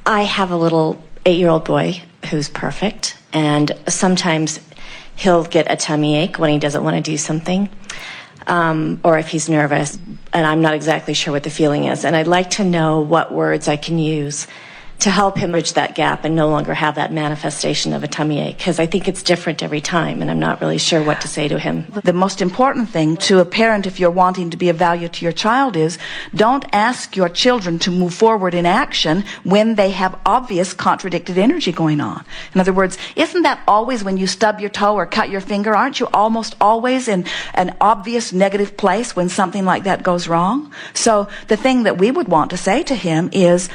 I have a little 8-year-old boy who's perfect, and sometimes he'll get a tummy ache when he doesn't want to do something, or if he's nervous, and I'm not exactly sure what the feeling is. And I'd like to know what words I can use to help him bridge that gap and no longer have that manifestation of a tummy ache, because I think it's different every time, and I'm not really sure what to say to him. The most important thing to a parent, if you're wanting to be of value to your child, is don't ask your children to move forward in action when they have obvious contradicted energy going on. In other words, isn't that always when you stub your toe or cut your finger? Aren't you almost always in an obvious negative place when something like that goes wrong? So the thing that we would want to say to him is,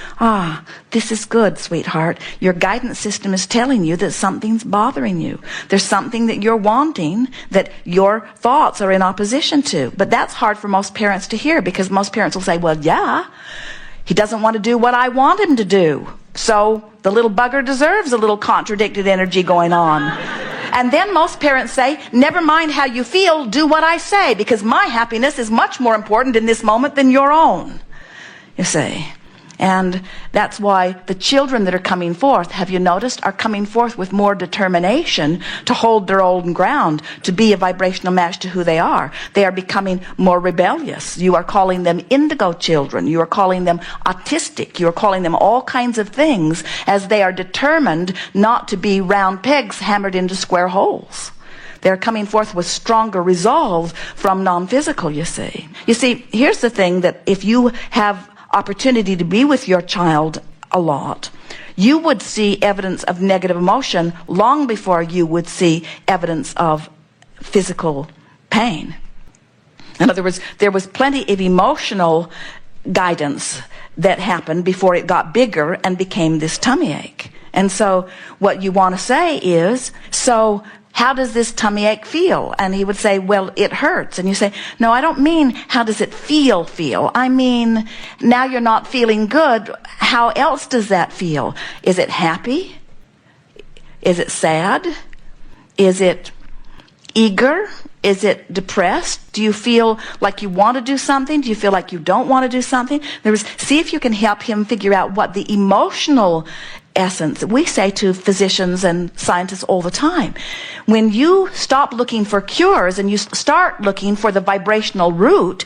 this is good, sweetheart. Your guidance system is telling you that something's bothering you. There's something that you're wanting that your thoughts are in opposition to. But that's hard for most parents to hear, because most parents will say, well, yeah, he doesn't want to do what I want him to do. So the little bugger deserves a little contradicted energy going on. And then most parents say, never mind how you feel, do what I say, because my happiness is much more important in this moment than your own. You see. And that's why the children that are coming forth, have you noticed, are coming forth with more determination to hold their own ground, to be a vibrational match to who they are. They are becoming more rebellious. You are calling them indigo children. You are calling them autistic. You are calling them all kinds of things, as they are determined not to be round pegs hammered into square holes. They're coming forth with stronger resolve from non-physical, you see. You see, here's the thing, that if you have opportunity to be with your child a lot, you would see evidence of negative emotion long before you would see evidence of physical pain. In other words, there was plenty of emotional guidance that happened before it got bigger and became this tummy ache. And so what you want to say is, so how does this tummy ache feel? And he would say, well, it hurts. And you say, no, I don't mean how does it feel. I mean, now you're not feeling good. How else does that feel? Is it happy? Is it sad? Is it eager? Is it depressed? Do you feel like you want to do something? Do you feel like you don't want to do something? See if you can help him figure out what the emotional essence. We say to physicians and scientists all the time, when you stop looking for cures and you start looking for the vibrational root,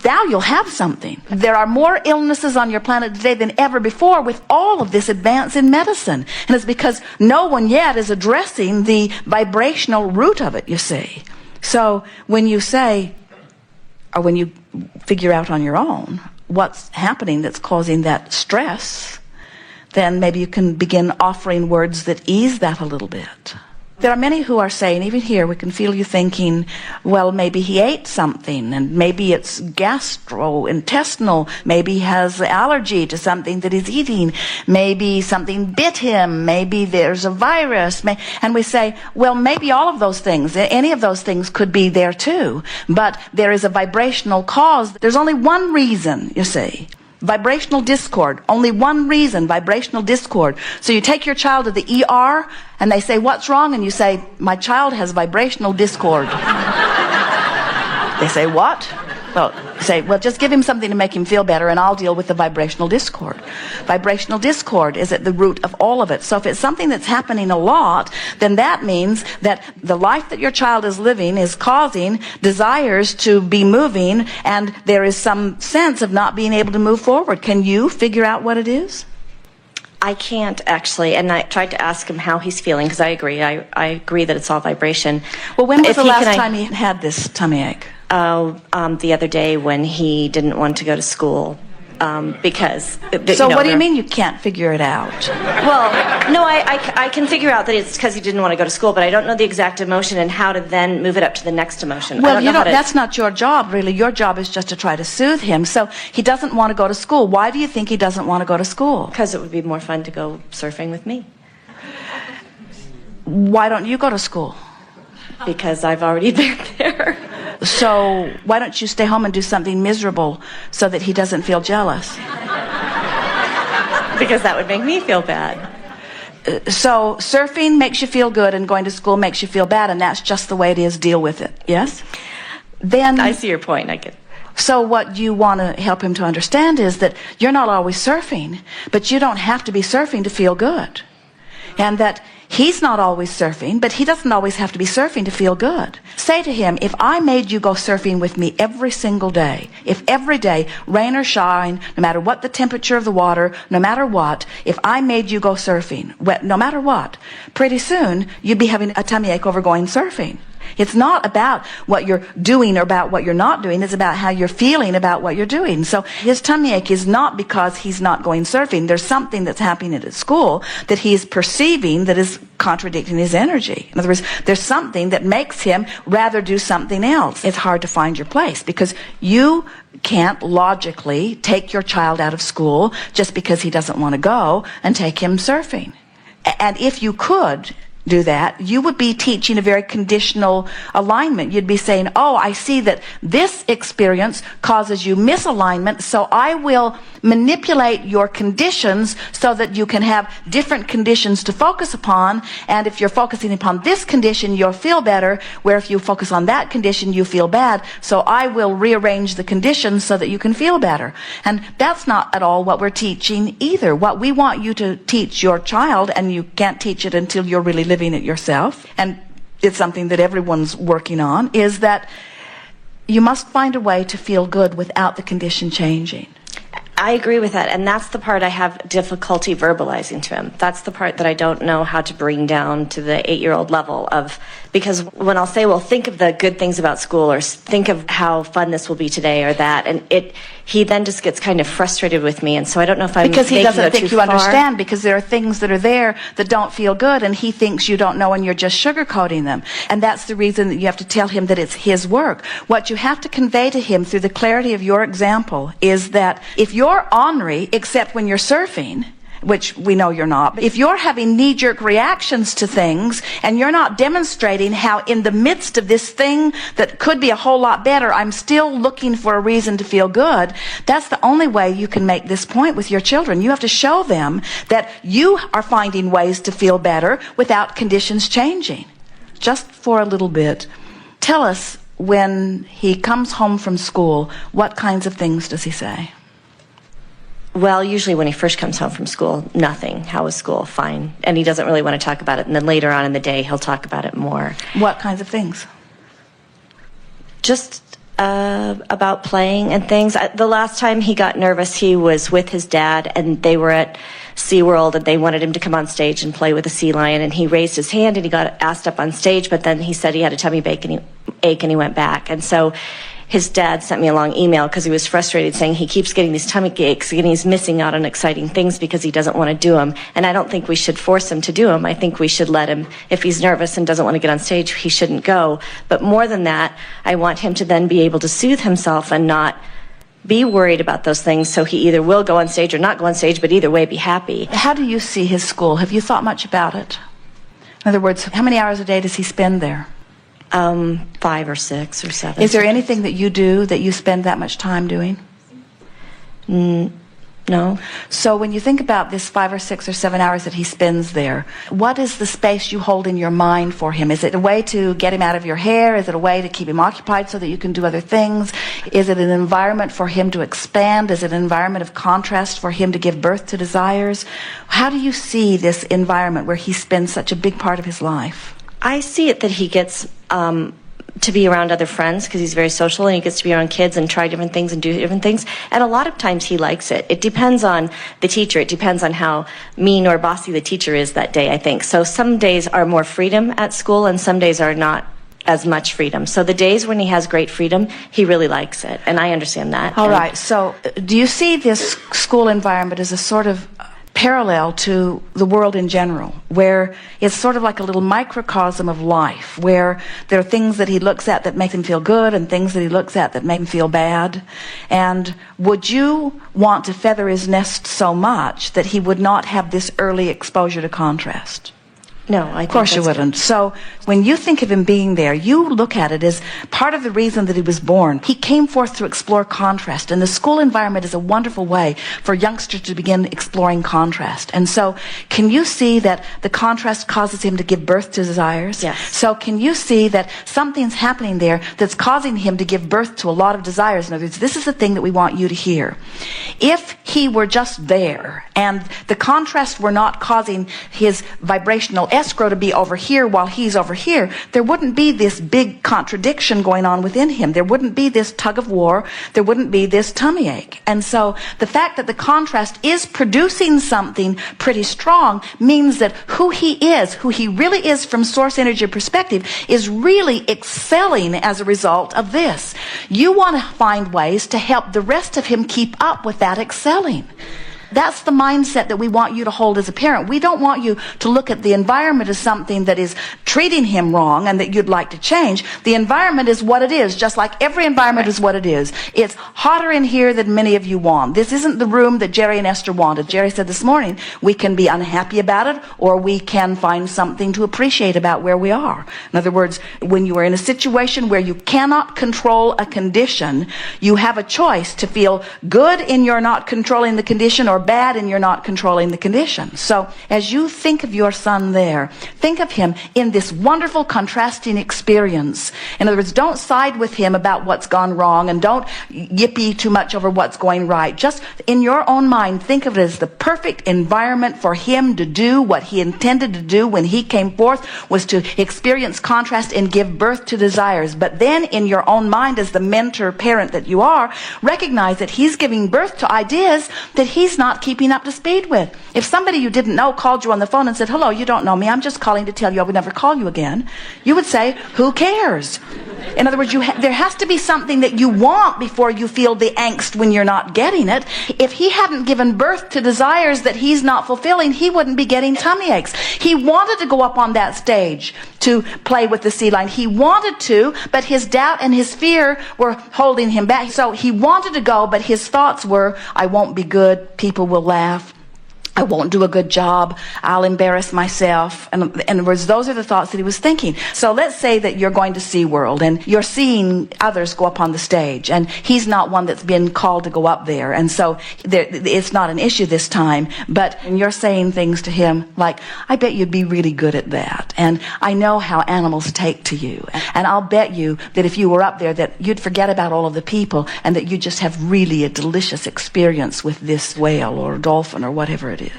now you'll have something. There are more illnesses on your planet today than ever before with all of this advance in medicine. And it's because no one yet is addressing the vibrational root of it, you see. So when you say, or when you figure out on your own what's happening that's causing that stress, then maybe you can begin offering words that ease that a little bit. There are many who are saying, even here, we can feel you thinking, well, maybe he ate something, and maybe it's gastrointestinal, maybe he has allergy to something that he's eating, maybe something bit him, maybe there's a virus, and we say, well, maybe all of those things, any of those things could be there too, but there is a vibrational cause. There's only one reason, you see. Vibrational discord. Only one reason, vibrational discord. So you take your child to the ER and they say, what's wrong? And you say, my child has vibrational discord. They say, what? Well, you say, well, just give him something to make him feel better and I'll deal with the vibrational discord. Vibrational discord is at the root of all of it. So if it's something that's happening a lot, then that means that the life that your child is living is causing desires to be moving, and there is some sense of not being able to move forward. Can you figure out what it is? I can't actually, and I tried to ask him how he's feeling, because I agree. I agree that it's all vibration. Well, when was the last time he had this tummy ache? The other day when he didn't want to go to school, because... So what do you mean you can't figure it out? Well, no, I can figure out that it's because he didn't want to go to school, but I don't know the exact emotion and how to then move it up to the next emotion. Well, that's not your job, really. Your job is just to try to soothe him. So he doesn't want to go to school. Why do you think he doesn't want to go to school? Because it would be more fun to go surfing with me. Why don't you go to school? Because I've already been there. So why don't you stay home and do something miserable so that he doesn't feel jealous? Because that would make me feel bad. So surfing makes you feel good and going to school makes you feel bad, and that's just the way it is. Deal with it. Yes? Then I see your point. I get. So what you want to help him to understand is that you're not always surfing, but you don't have to be surfing to feel good. And that he's not always surfing, but he doesn't always have to be surfing to feel good. Say to him, if I made you go surfing with me every single day, if every day, rain or shine, no matter what the temperature of the water, no matter what, if I made you go surfing, no matter what, pretty soon you'd be having a tummy ache over going surfing. It's not about what you're doing or about what you're not doing. It's about how you're feeling about what you're doing. So his tummy ache is not because he's not going surfing. There's something that's happening at school that he's perceiving that is contradicting his energy. In other words, there's something that makes him rather do something else. It's hard to find your place because you can't logically take your child out of school just because he doesn't want to go and take him surfing. And if you could do that, you would be teaching a very conditional alignment. You'd be saying, oh, I see that this experience causes you misalignment, so I will manipulate your conditions so that you can have different conditions to focus upon, and if you're focusing upon this condition, you'll feel better, where if you focus on that condition, you feel bad, so I will rearrange the conditions so that you can feel better. And that's not at all what we're teaching either. What we want you to teach your child, and you can't teach it until you're really living it yourself, and it's something that everyone's working on, is that you must find a way to feel good without the condition changing. I agree with that, and that's the part I have difficulty verbalizing to him. That's the part that I don't know how to bring down to the 8-year-old level of, because when I'll say, well, think of the good things about school, or think of how fun this will be today, or that, and he then just gets kind of frustrated with me, and so I don't know if I'm because he doesn't think you far. understand, because there are things that are there that don't feel good, and he thinks you don't know, and you're just sugarcoating them. And that's the reason that you have to tell him that it's his work. What you have to convey to him through the clarity of your example is that if you're ornery, except when you're surfing, which we know you're not, if you're having knee-jerk reactions to things and you're not demonstrating how in the midst of this thing that could be a whole lot better, I'm still looking for a reason to feel good, that's the only way you can make this point with your children. You have to show them that you are finding ways to feel better without conditions changing. Just for a little bit, tell us, when he comes home from school, what kinds of things does he say? Well, usually when he first comes home from school, nothing. How was school? Fine. And he doesn't really want to talk about it. And then later on in the day, he'll talk about it more. What kinds of things? Just about playing and things. The last time he got nervous, he was with his dad, and they were at SeaWorld, and they wanted him to come on stage and play with a sea lion. And he raised his hand, and he got asked up on stage, but then he said he had a tummy ache, and he went back. And so his dad sent me a long email because he was frustrated, saying he keeps getting these tummy aches and he's missing out on exciting things because he doesn't want to do them. And I don't think we should force him to do them. I think we should let him, if he's nervous and doesn't want to get on stage, he shouldn't go. But more than that, I want him to then be able to soothe himself and not be worried about those things, so he either will go on stage or not go on stage, but either way be happy. How do you see his school? Have you thought much about it? In other words, how many hours a day does he spend there? 5 or 6 or 7. Is there anything that you do that you spend that much time doing? No. So when you think about this 5 or 6 or 7 hours that he spends there, what is the space you hold in your mind for him? Is it a way to get him out of your hair? Is it a way to keep him occupied so that you can do other things? Is it an environment for him to expand? Is it an environment of contrast for him to give birth to desires? How do you see this environment where he spends such a big part of his life? I see it that he gets to be around other friends because he's very social, and he gets to be around kids and try different things and do different things. And a lot of times he likes it. It depends on the teacher. It depends on how mean or bossy the teacher is that day, I think. So some days are more freedom at school, and some days are not as much freedom. So the days when he has great freedom, he really likes it. And I understand that. All right. So do you see this school environment as a sort of parallel to the world in general, where it's sort of like a little microcosm of life, where there are things that he looks at that make him feel good and things that he looks at that make him feel bad? And would you want to feather his nest so much that he would not have this early exposure to contrast? No, I think Of course you that's wouldn't. So when you think of him being there, you look at it as part of the reason that he was born. He came forth to explore contrast, and the school environment is a wonderful way for youngsters to begin exploring contrast. And so can you see that the contrast causes him to give birth to desires? Yes. So can you see that something's happening there that's causing him to give birth to a lot of desires? In other words, this is the thing that we want you to hear. If he were just there and the contrast were not causing his vibrational escrow to be over here while he's over here, there wouldn't be this big contradiction going on within him. There wouldn't be this tug of war. There wouldn't be this tummy ache. And so the fact that the contrast is producing something pretty strong means that who he really is from source energy perspective, is really excelling as a result of this. You want to find ways to help the rest of him keep up with that excelling. That's the mindset that we want you to hold as a parent. We don't want you to look at the environment as something that is treating him wrong and that you'd like to change. The environment is what it is, just like every environment is what it is. It's hotter in here than many of you want. This isn't the room that Jerry and Esther wanted. Jerry said this morning, we can be unhappy about it, or we can find something to appreciate about where we are. In other words, when you are in a situation where you cannot control a condition, you have a choice to feel good in your not controlling the condition, or bad and you're not controlling the condition. So as you think of your son there, think of him in this wonderful contrasting experience. In other words, don't side with him about what's gone wrong, and don't yippee too much over what's going right. Just in your own mind, think of it as the perfect environment for him to do what he intended to do when he came forth, was to experience contrast and give birth to desires. But then in your own mind, as the mentor parent that you are, recognize that he's giving birth to ideas that he's not keeping up to speed with. If somebody you didn't know called you on the phone and said, hello, you don't know me, I'm just calling to tell you I would never call you again, you would say, who cares? In other words, there has to be something that you want before you feel the angst when you're not getting it. If he hadn't given birth to desires that he's not fulfilling, he wouldn't be getting tummy aches. He wanted to go up on that stage to play with the sea lion. He wanted to, but his doubt and his fear were holding him back. So he wanted to go, but his thoughts were, I won't be good, people will laugh, I won't do a good job, I'll embarrass myself. And in other words, those are the thoughts that he was thinking. So let's say that you're going to SeaWorld and you're seeing others go up on the stage, and he's not one that's been called to go up there. And so it's not an issue this time, but you're saying things to him like, I bet you'd be really good at that. And I know how animals take to you. And I'll bet you that if you were up there that you'd forget about all of the people, and that you just have really a delicious experience with this whale or dolphin or whatever it is.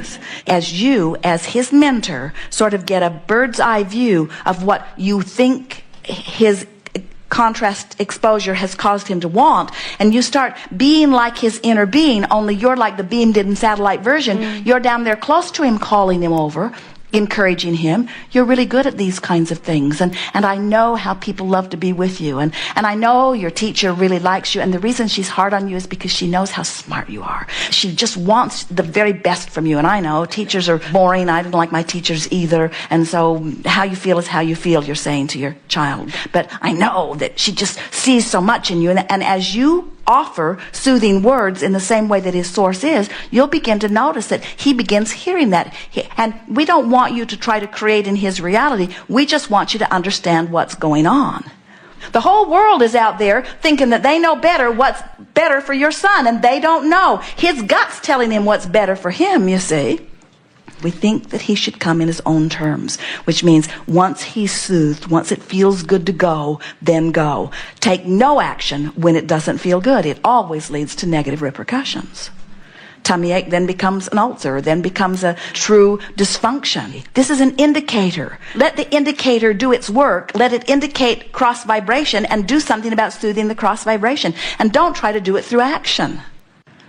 As you, as his mentor, sort of get a bird's eye view of what you think his contrast exposure has caused him to want, and you start being like his inner being, only you're like the beamed in satellite version. You're down there close to him, calling him over, encouraging him. You're really good at these kinds of things, and I know how people love to be with you, and I know your teacher really likes you, and the reason she's hard on you is because she knows how smart you are. She just wants the very best from you. And I know teachers are boring. I don't like my teachers either, and so how you feel is how you feel, you're saying to your child. But I know that she just sees so much in you, and as you offer soothing words in the same way that his source is, you'll begin to notice that he begins hearing that. And we don't want you to try to create in his reality. We just want you to understand what's going on. The whole world is out there thinking that they know better what's better for your son, and they don't know. His gut's telling him what's better for him, you see. We think that he should come in his own terms, which means once he's soothed, once it feels good to go, then go. Take no action when it doesn't feel good. It always leads to negative repercussions. Tummy ache then becomes an ulcer, then becomes a true dysfunction. This is an indicator. Let the indicator do its work. Let it indicate cross vibration, and do something about soothing the cross vibration. And don't try to do it through action.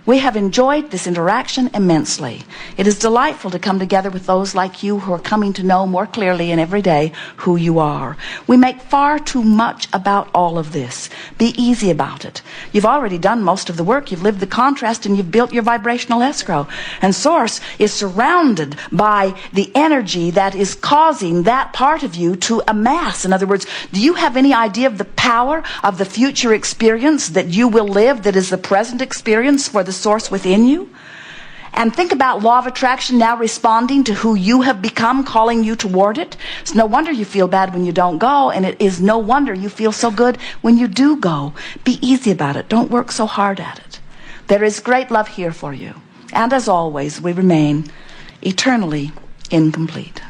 We have enjoyed this interaction immensely. It is delightful to come together with those like you who are coming to know more clearly in every day who you are. We make far too much about all of this. Be easy about it. You've already done most of the work. You've lived the contrast, and you've built your vibrational escrow. And Source is surrounded by the energy that is causing that part of you to amass. In other words, do you have any idea of the power of the future experience that you will live, that is the present experience for the Source within you? And think about law of attraction now responding to who you have become, calling you toward it. It's no wonder you feel bad when you don't go, and it is no wonder you feel so good when you do go. Be easy about it. Don't work so hard at it. There is great love here for you. And as always, we remain eternally incomplete.